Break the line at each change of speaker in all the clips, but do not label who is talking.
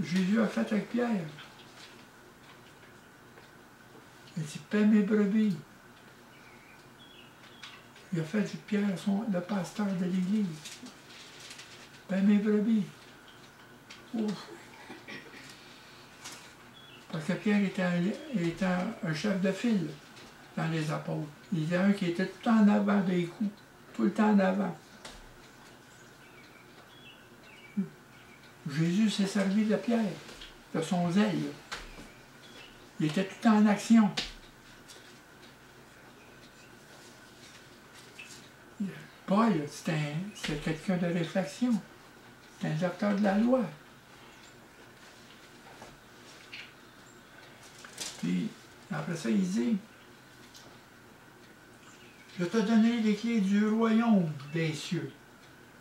Jésus a fait avec Pierre. Il dit, paie mes brebis. Il a fait de Pierre le pasteur de l'Église. Paie mes brebis. Ouf. Parce que Pierre était un chef de file dans les apôtres. Il y a un qui était tout le temps en avant des coups. Tout le temps en avant. Jésus s'est servi de Pierre, de son zèle. Il était tout le temps en action. Paul, c'est quelqu'un de réflexion. C'est un docteur de la loi. Puis, après ça, il dit, je te donnerai les clés du royaume des cieux.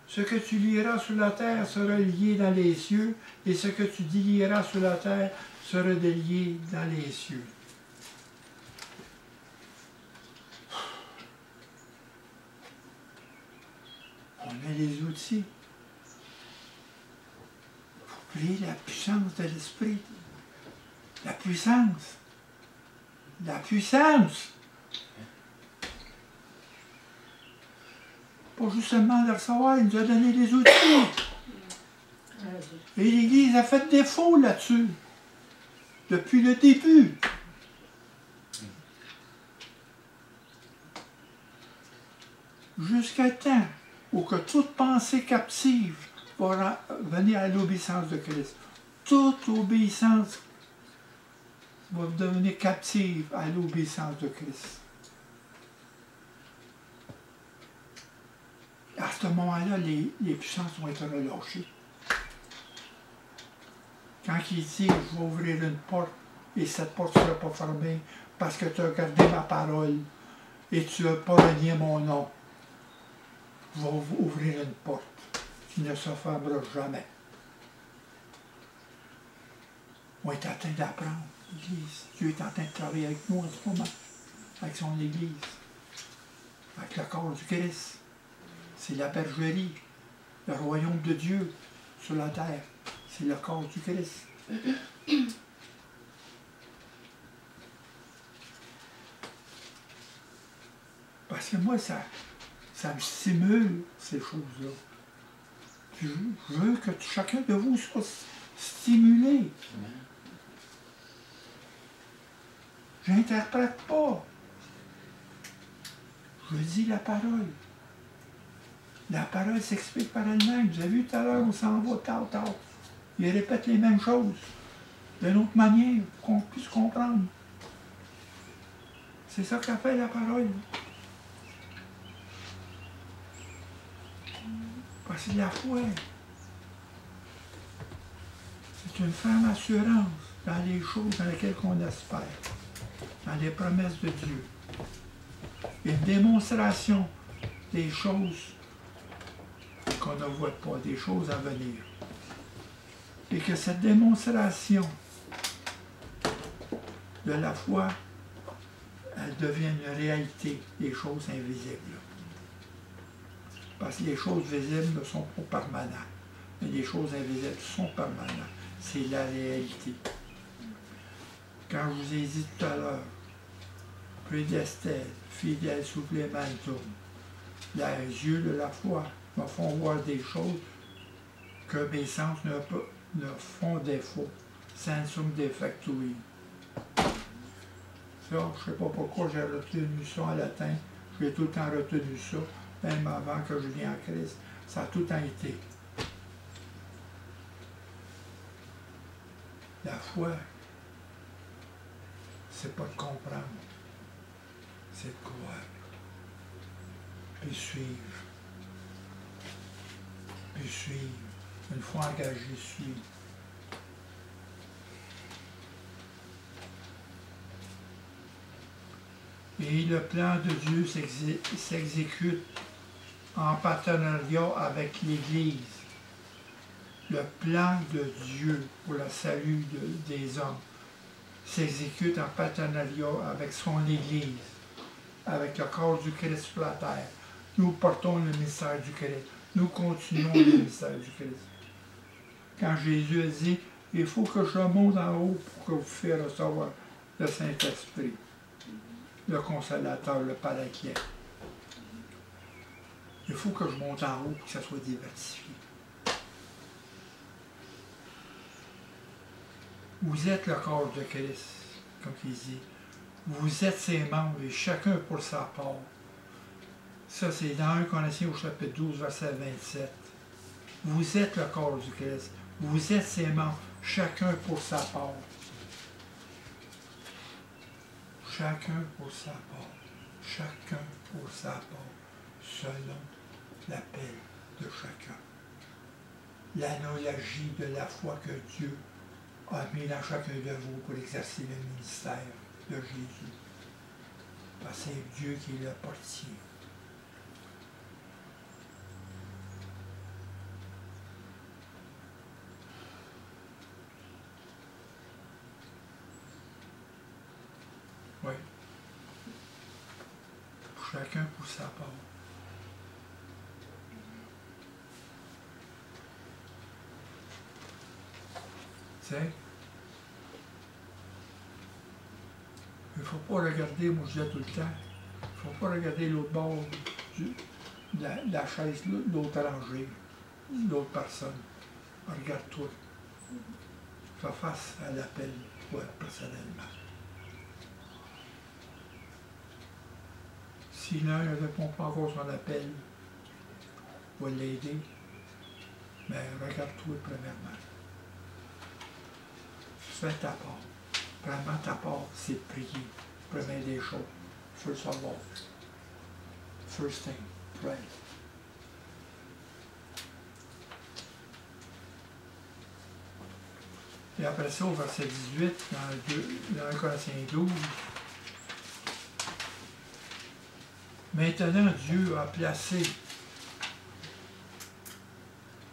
Ce que tu lieras sur la terre sera lié dans les cieux, et ce que tu délieras sur la terre sera délié dans les cieux. On a les outils. Il faut prier la puissance de l'Esprit. La puissance. La puissance. Pas juste seulement de recevoir, il nous a donné des outils. Et l'Église a fait défaut là-dessus. Depuis le début. Jusqu'à temps où que toute pensée captive va venir à l'obéissance de Christ. Toute obéissance va devenir captive à l'obéissance de Christ. À ce moment-là, les puissances vont être relâchées. Quand il dit, je vais ouvrir une porte, et cette porte ne sera pas fermée, parce que tu as gardé ma parole, et tu n'as pas renié mon nom, je vais ouvrir une porte qui ne se fermera jamais. On est en train d'apprendre, l'Église. Dieu est en train de travailler avec nous en ce moment, avec son Église, avec le corps du Christ. C'est la bergerie, le royaume de Dieu sur la terre. C'est le corps du Christ. Parce que moi, ça me stimule, ces choses-là. Je veux que chacun de vous soit stimulé. Je n'interprète pas. Je dis la parole. La parole s'explique par elle-même. Vous avez vu tout à l'heure, on s'en va tard. Il répète les mêmes choses, d'une autre manière, pour qu'on puisse comprendre. C'est ça qu'a fait la parole. Parce que la foi, c'est une ferme assurance dans les choses dans lesquelles on espère, dans les promesses de Dieu. Une démonstration des choses qu'on ne voit pas, des choses à venir. Et que cette démonstration de la foi, elle devient une réalité des choses invisibles. Parce que les choses visibles ne sont pas permanentes, mais les choses invisibles sont permanentes. C'est la réalité. Quand je vous ai dit tout à l'heure, prédestin, fidèle supplémentum, les yeux de la foi me font voir des choses que mes sens ne font défaut. Sensum defectui. Ça, je ne sais pas pourquoi j'ai retenu ça en latin. J'ai tout le temps retenu ça, même avant que je vienne en Christ. Ça a tout le temps été. La foi, c'est pas de comprendre, c'est de croire. Puis suivre. Puis suivre. Une fois engagé, suivre. Et le plan de Dieu s'exécute en partenariat avec l'Église. Le plan de Dieu pour le salut des hommes s'exécute en partenariat avec son Église, avec le corps du Christ sur la terre. Nous portons le mystère du Christ. Nous continuons le mystère du Christ. Quand Jésus a dit, Il faut que je monte en haut pour que vous fassiez recevoir le Saint-Esprit, le Consolateur, le Paraclet. Il faut que je monte en haut pour que ça soit dévertifié. Vous êtes le corps de Christ, comme il dit. Vous êtes ses membres et chacun pour sa part. Ça, c'est dans 1 Corinthiens au chapitre 12, verset 27. Vous êtes le corps du Christ. Vous êtes ses membres, chacun pour sa part. Chacun pour sa part. Chacun pour sa part. Selon l'appel de chacun. L'analogie de la foi que Dieu a mis dans chacun de vous pour exercer le ministère de Jésus. Parce que c'est Dieu qui est le portier. Oui. Chacun pour sa part. Tu sais, il ne faut pas regarder, moi je dis tout le temps, il ne faut pas regarder l'autre bord de la chaise, l'autre rangée, l'autre personne. Regarde-toi. Fais face à l'appel, toi, personnellement. Si l'un ne répond pas encore son appel, va l'aider, mais regarde-toi premièrement. Fais ta part. Vraiment, ta part, c'est prier. Première des choses. First of all. First thing, pray. Et après ça, au verset 18, dans 1 Corinthiens 12, maintenant, Dieu a placé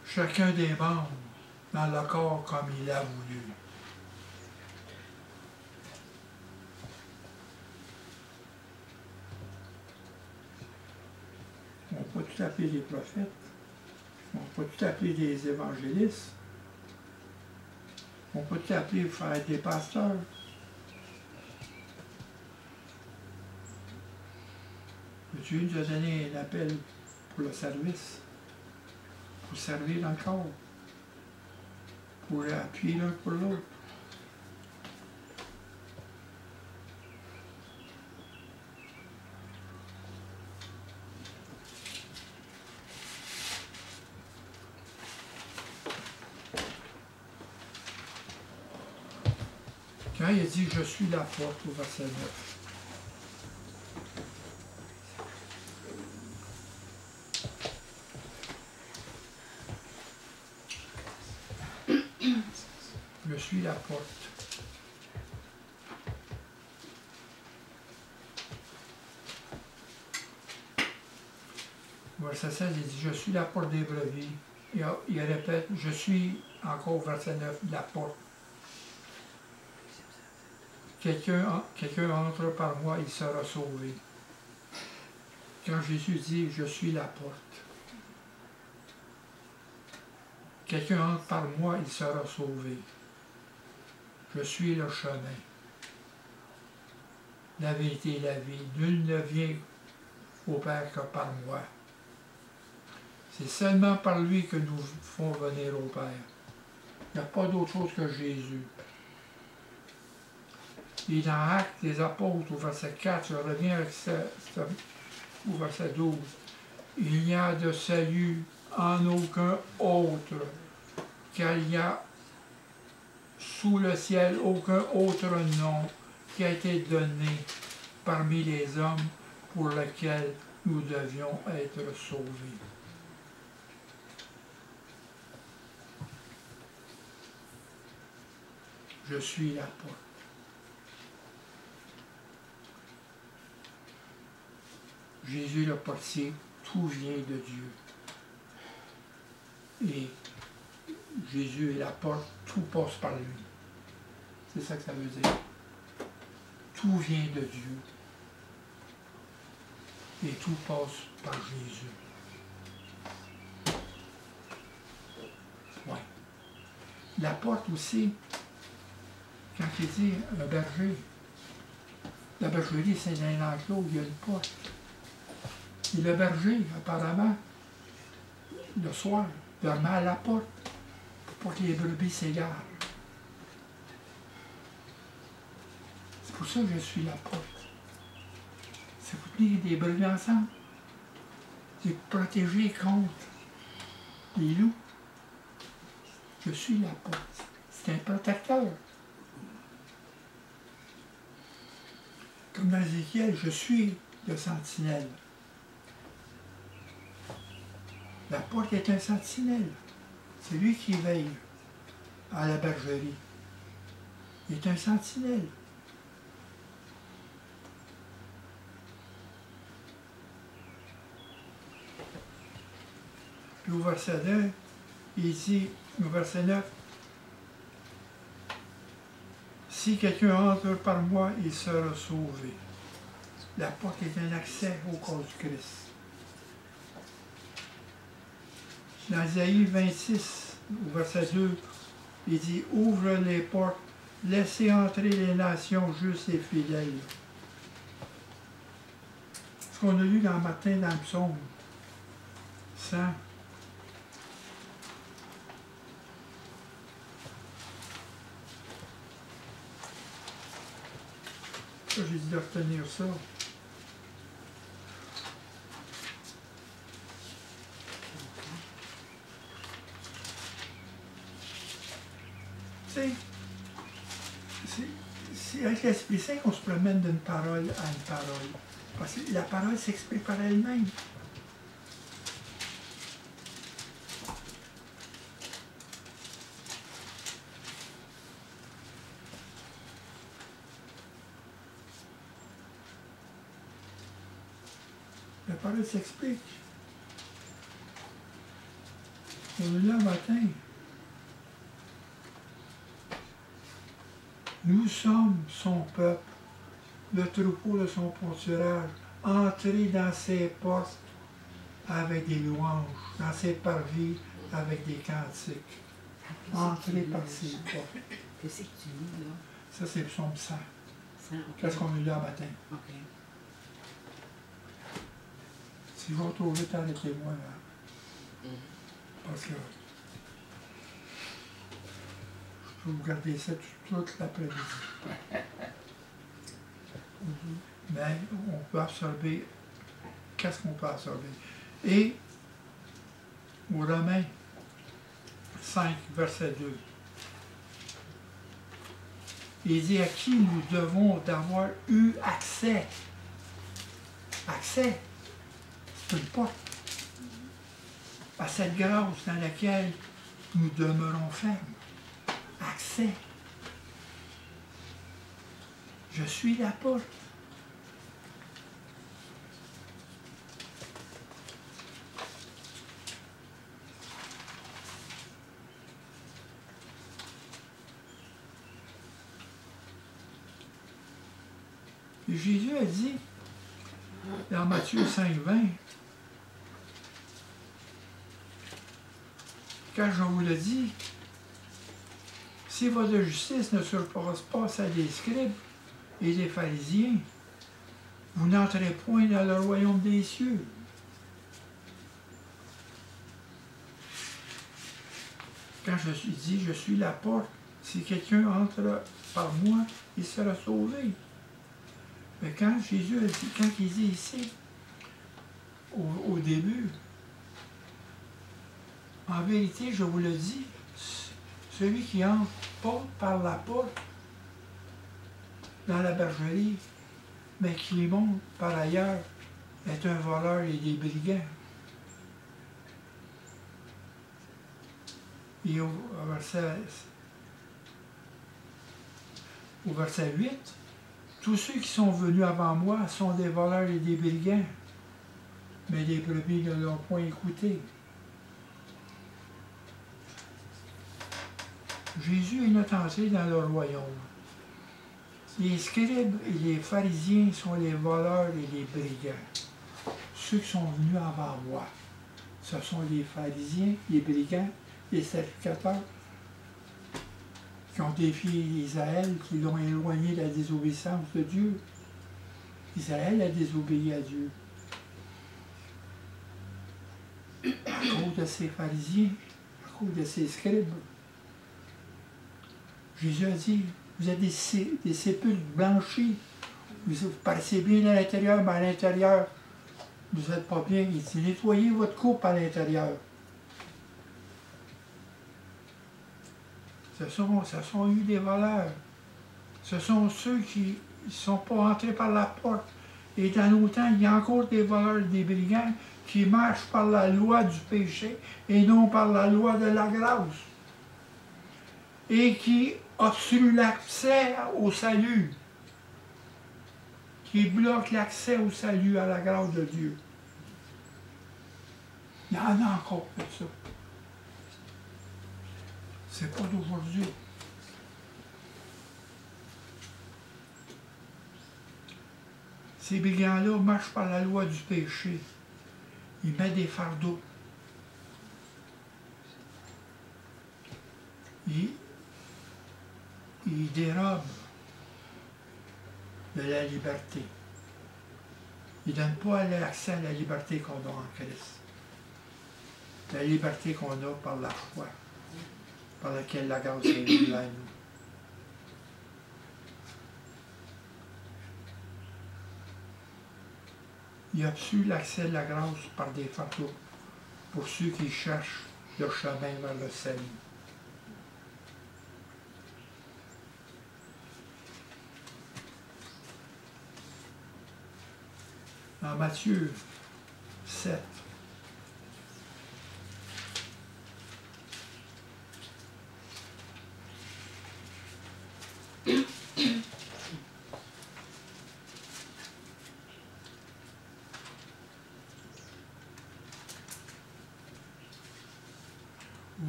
chacun des membres dans le corps comme il a voulu. On ne peut pas tout appeler des prophètes, on ne peut pas tout appeler des évangélistes, on peut tout appeler pour faire des pasteurs. Dieu nous a donné un appel pour le service, pour servir dans le corps, pour appuyer l'un pour l'autre. Quand il a dit « Je suis la porte » au verset 9, je suis la porte. Verset 16, il dit « Je suis la porte des brebis ». Il répète « Je suis » encore verset 9, la porte. Quelqu'un entre par moi, il sera sauvé. Quand Jésus dit « Je suis la porte », quelqu'un entre par moi, il sera sauvé. Je suis le chemin, la vérité et la vie. Nul ne vient au Père que par moi. C'est seulement par lui que nous font venir au Père. Il n'y a pas d'autre chose que Jésus. Et dans Actes des Apôtres, au verset 4, je reviens avec au verset 12. Il n'y a de salut en aucun autre, car il n'y a sous le ciel aucun autre nom qui a été donné parmi les hommes pour lequel nous devions être sauvés. Je suis la porte. Jésus le portier, tout vient de Dieu. Et Jésus est la porte, tout passe par lui. C'est ça que ça veut dire. Tout vient de Dieu. Et tout passe par Jésus. Ouais. La porte aussi, quand il dit un berger, la bergerie, c'est dans l'enclos où il y a une porte. Et le berger, apparemment, le soir, dormait à la porte pour que les brebis s'égarent. C'est pour ça que je suis la porte. C'est pour tenir des brebis ensemble. C'est pour protéger contre les loups. Je suis la porte. C'est un protecteur. Comme dans Ézéchiel, je suis le sentinelle. La porte est un sentinelle. C'est lui qui veille à la bergerie. Il est un sentinelle. Puis au verset 2, il dit, au verset 9, si quelqu'un entre par moi, il sera sauvé. La porte est un accès au corps du Christ. Dans Isaïe 26, au verset 2, il dit, ouvre les portes, laissez entrer les nations justes et fidèles. Ce qu'on a lu dans le matin dans le psaume 100. Ça, j'ai dit de retenir ça. Tu sais, c'est avec l'Esprit Saint qu'on se promène d'une parole à une parole. Parce que la parole s'exprime par elle-même. La parole s'explique. On est là le matin. Nous sommes son peuple, le troupeau de son pâturage, entrés dans ses portes avec des louanges, dans ses parvis avec des cantiques. Entrés par ses portes.
Qu'est-ce que tu lis, là?
Ça, c'est le psaume 100.
100, ok.
Qu'est-ce qu'on a lu là le matin?
OK.
Si je vais trop vite, arrêtez-moi. Là. Parce que je peux vous garder ça toute l'après-midi. Mais on peut absorber. Qu'est-ce qu'on peut absorber? Et au Romains 5, verset 2, il dit à qui nous devons d'avoir eu accès. Accès, c'est une porte. À cette grâce dans laquelle nous demeurons fermes. Accès. Je suis la porte. Et Jésus a dit, dans Matthieu 5, 20, car je vous le dis, si votre justice ne surpasse pas celle des scribes et des pharisiens, vous n'entrez point dans le royaume des cieux. Quand je suis dit, je suis la porte, si quelqu'un entre par moi, il sera sauvé. Mais quand Jésus a dit, quand il dit ici, au début, en vérité, je vous le dis, celui qui entre pas par la porte dans la bergerie, mais qui monte par ailleurs, est un voleur et des brigands. Et au verset 8, tous ceux qui sont venus avant moi sont des voleurs et des brigands, mais les brebis ne l'ont point écouté. Jésus est notre entrée dans le royaume. Les scribes et les pharisiens sont les voleurs et les brigands. Ceux qui sont venus avant moi, ce sont les pharisiens, les brigands, les sacrificateurs qui ont défié Israël, qui l'ont éloigné de la désobéissance de Dieu. Israël a désobéi à Dieu. À cause de ces pharisiens, à cause de ces scribes. Jésus a dit, vous êtes des sépulcres blanchis. Vous paraissez bien à l'intérieur, mais à l'intérieur, vous n'êtes pas bien. Il dit, nettoyez votre coupe à l'intérieur. Ce sont eu des voleurs. Ce sont ceux qui ne sont pas entrés par la porte. Et dans nos temps, il y a encore des voleurs, des brigands qui marchent par la loi du péché et non par la loi de la grâce. Et qui obstruent l'accès au salut. Qui bloquent l'accès au salut, à la grâce de Dieu. Il y en a encore de ça. C'est pas d'aujourd'hui. Ces brigands-là marchent par la loi du péché. Ils mettent des fardeaux. Ils dérobent de la liberté. Ils ne donnent pas l'accès à la liberté qu'on a en Christ. La liberté qu'on a par la foi, par laquelle la grâce est venue à nous. Il obstrue l'accès de la grâce par des fardeaux pour ceux qui cherchent le chemin vers le salut. En Matthieu 7, au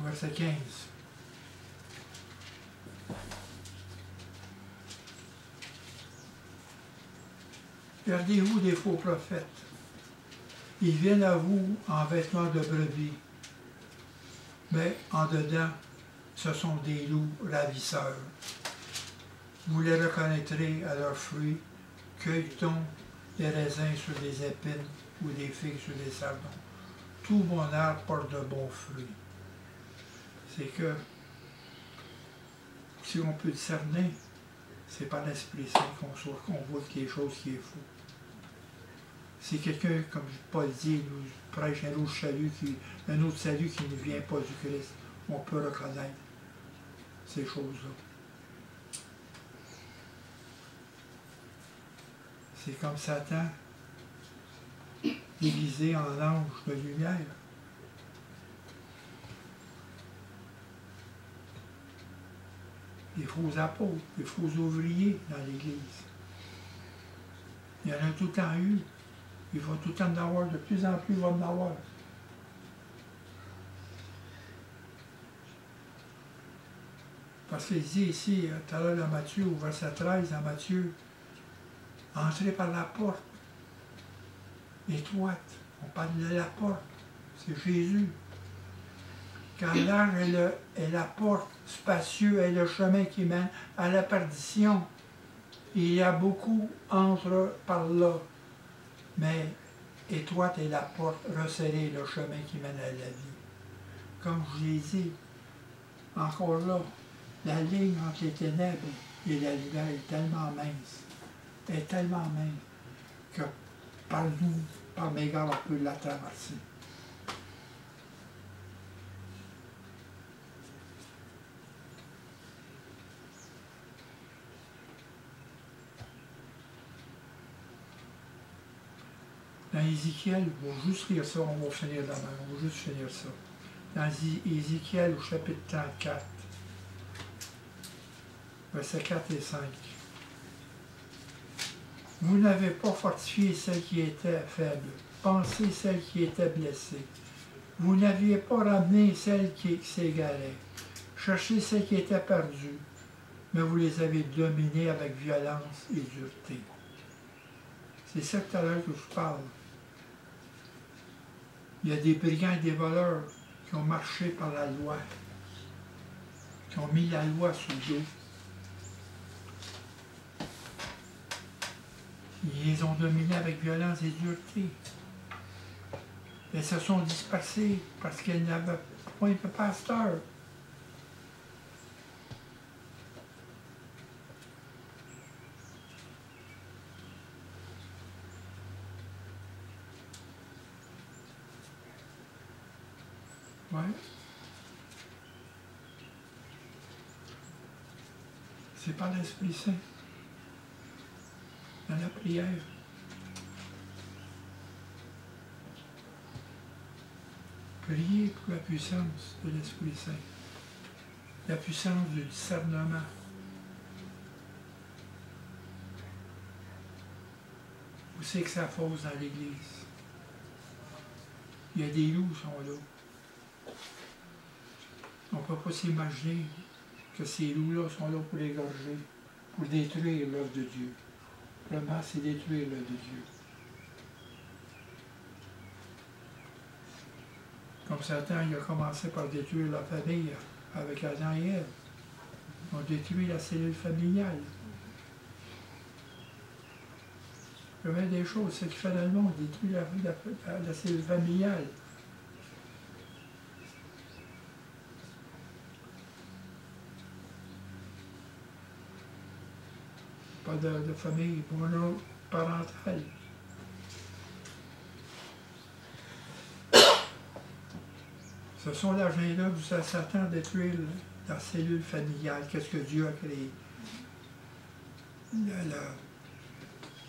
verset 15. Gardez-vous des faux prophètes. Ils viennent à vous en vêtements de brebis, mais en dedans, ce sont des loups ravisseurs. Vous les reconnaîtrez à leurs fruits. Cueille-t-on des raisins sur des épines ou des figues sur des sardons? Tout bon arbre porte de bons fruits. C'est que, si on peut discerner, c'est par l'Esprit Saint qu'on voit quelque chose qui est faux. Si quelqu'un, comme Paul dit, nous prêche un autre salut qui ne vient pas du Christ, on peut reconnaître ces choses-là. C'est comme Satan, déguisé en ange de lumière. Des faux apôtres, des faux ouvriers dans l'Église. Il y en a tout le temps eu. Il va tout le temps en avoir, de plus en plus il va en avoir. Parce qu'il dit ici, tout à l'heure dans Matthieu, au verset 13, dans Matthieu, entrez par la porte étroite. On parle de la porte. C'est Jésus. Car large est la porte, spacieux est le chemin qui mène à la perdition. Il y a beaucoup entre par là. Mais étroite est la porte, resserrée le chemin qui mène à la vie. Comme je l'ai dit, encore là, la ligne entre les ténèbres et la lumière est tellement mince. Elle est tellement mince que par nous, par mégarde, on peut la traverser. Dans Ézéchiel, on va juste lire ça, on va finir demain, on va juste finir ça. Dans Ézéchiel, au chapitre 34, versets 4 et 5. Vous n'avez pas fortifié celle qui était faible, pensé celle qui était blessée. Vous n'aviez pas ramené celle qui s'égarait, cherché celle qui était perdue, mais vous les avez dominées avec violence et dureté. C'est ça tout à l'heure que je parle. Il y a des brigands et des voleurs qui ont marché par la loi, qui ont mis la loi sous le dos. Ils les ont dominés avec violence et dureté. Elles se sont dispersées parce qu'elles n'avaient point de pasteur. Ouais. C'est par l'Esprit Saint. Dans la prière. Priez pour la puissance de l'Esprit Saint. La puissance du discernement. Où c'est que ça fausse dans l'Église? Il y a des loups qui sont là. On ne peut pas s'imaginer que ces loups-là sont là pour égorger, pour détruire l'œuvre de Dieu. Vraiment, c'est détruire l'œuvre de Dieu. Comme Satan, il a commencé par détruire la famille avec Adam et Ève. Ils ont détruit la cellule familiale. Il y avait des choses, ce qui fait dans le monde, détruit la cellule familiale. Pas de famille monoparentale. Ce sont l'agenda du Satan de détruire la cellule familiale. Qu'est-ce que Dieu a créé?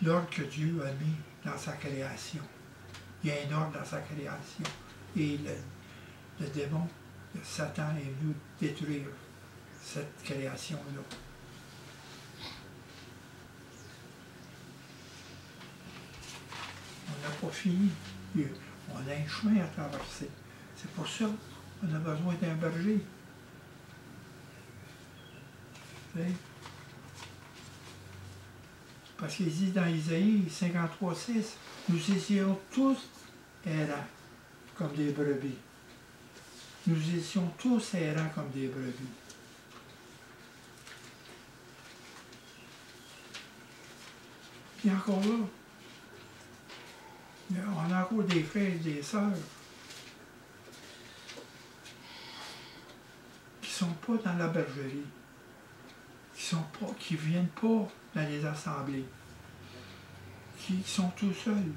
L'ordre que Dieu a mis dans sa création. Il y a un ordre dans sa création. Et le démon, le Satan, est venu détruire cette création-là. On n'a pas fini. On a un chemin à traverser. C'est pour ça qu'on a besoin d'un berger. Parce qu'il dit dans Isaïe 53,6, nous étions tous errants comme des brebis. Nous étions tous errants comme des brebis. Puis encore là, on a encore des frères et des sœurs qui ne sont pas dans la bergerie, qui ne viennent pas dans les assemblées, qui sont tout seuls.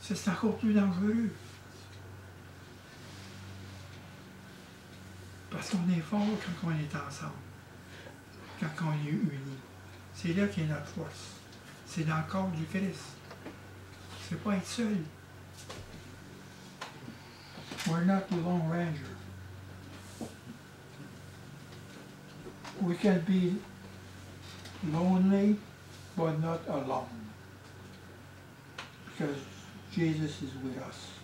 C'est encore plus dangereux. Parce qu'on est fort quand on est ensemble, quand on est unis. C'est là qu'il y a notre force. C'est dans le corps du Christ. C'est pas être seul. We're not the Lone Ranger. We can be lonely, but not alone. Because Jesus is with us.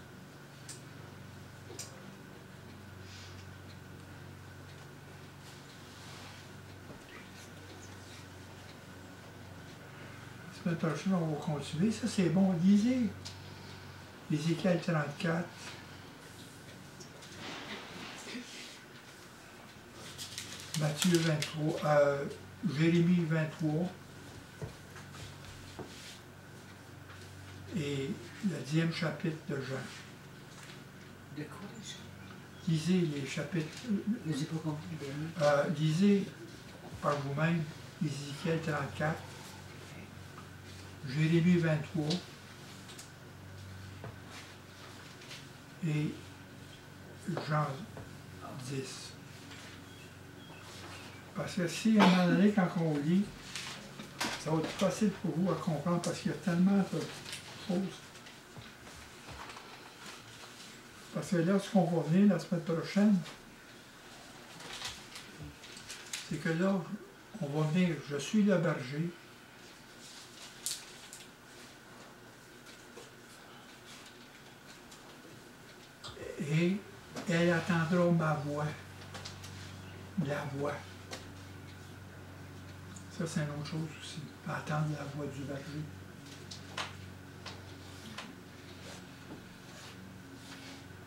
La semaine prochaine, on va continuer. Ça, c'est bon. Lisez Ézéchiel 34. Matthieu 23, Jérémie 23 et le 10e chapitre de Jean.
De quoi déjà?
Lisez les chapitres.
Mais j'ai pas compris.
Lisez par vous-même Ézéchiel 34, Jérémie 23 et Jean 10. Parce que si à un moment donné, quand on lit, ça va être facile pour vous à comprendre parce qu'il y a tellement de choses. Parce que là, ce qu'on va venir la semaine prochaine, c'est que là, on va venir, je suis le berger. Et elle attendra ma voix. La voix. Ça, c'est une autre chose aussi. Attendre la voix du berger.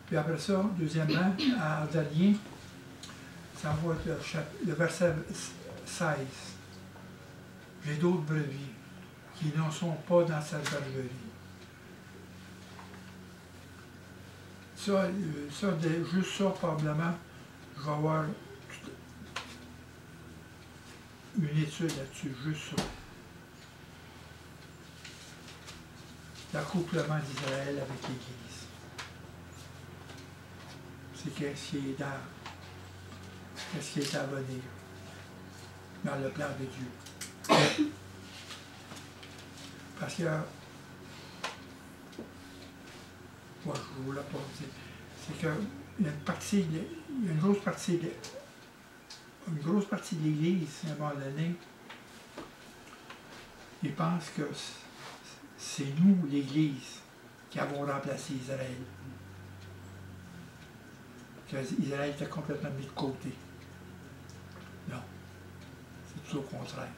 Puis après ça, deuxièmement, en dernier, Ça va être le verset 16. J'ai d'autres brebis qui n'en sont pas dans cette bergerie. Juste ça, probablement, je vais avoir une étude là-dessus, juste ça. L'accouplement d'Israël avec l'Église. C'est qu'est-ce qui est qu'est-ce qui est à venir dans le plan de Dieu. Parce que, moi, je vous l'ai pas dit, c'est qu'il y a une grosse partie de l'Église, à un moment donné, ils pensent que c'est nous, l'Église, qui avons remplacé Israël. Qu'Israël était complètement mis de côté. Non. C'est tout au contraire.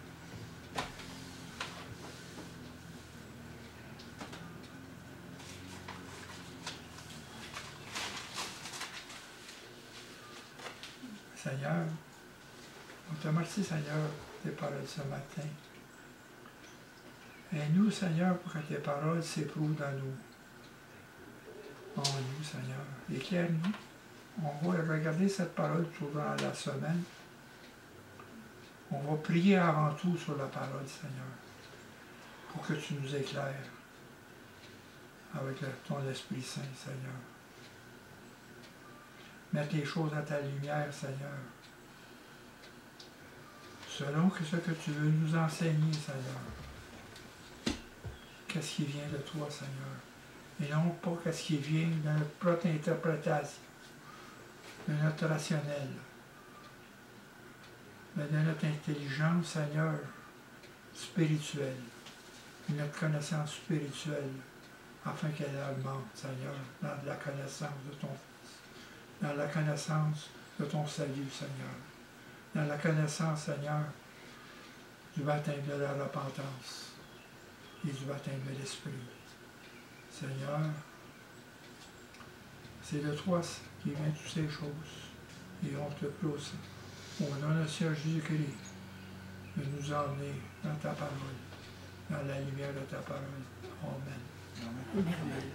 Seigneur, on te remercie, Seigneur, tes paroles ce matin. Et nous, Seigneur, pour que tes paroles s'éprouvent dans nous. En nous, Seigneur. Éclaire-nous. On va regarder cette parole durant la semaine. On va prier avant tout sur la parole, Seigneur, pour que tu nous éclaires avec ton Esprit Saint, Seigneur. Mettre les choses à ta lumière, Seigneur, selon ce que tu veux nous enseigner, Seigneur. Qu'est-ce qui vient de toi, Seigneur, et non pas qu'est-ce qui vient de notre propre interprétation, de notre rationnel, mais de notre intelligence, Seigneur, spirituelle, de notre connaissance spirituelle, afin qu'elle augmente, Seigneur, dans la connaissance de ton Fils, dans la connaissance de ton salut, Seigneur, dans la connaissance, Seigneur, du baptême de la repentance et du baptême de l'Esprit. Seigneur, c'est de toi qui vient toutes ces choses, et on te prie aussi, au nom de Seigneur Jésus-Christ, de nous emmener dans ta parole, dans la lumière de ta parole. Amen.
Amen.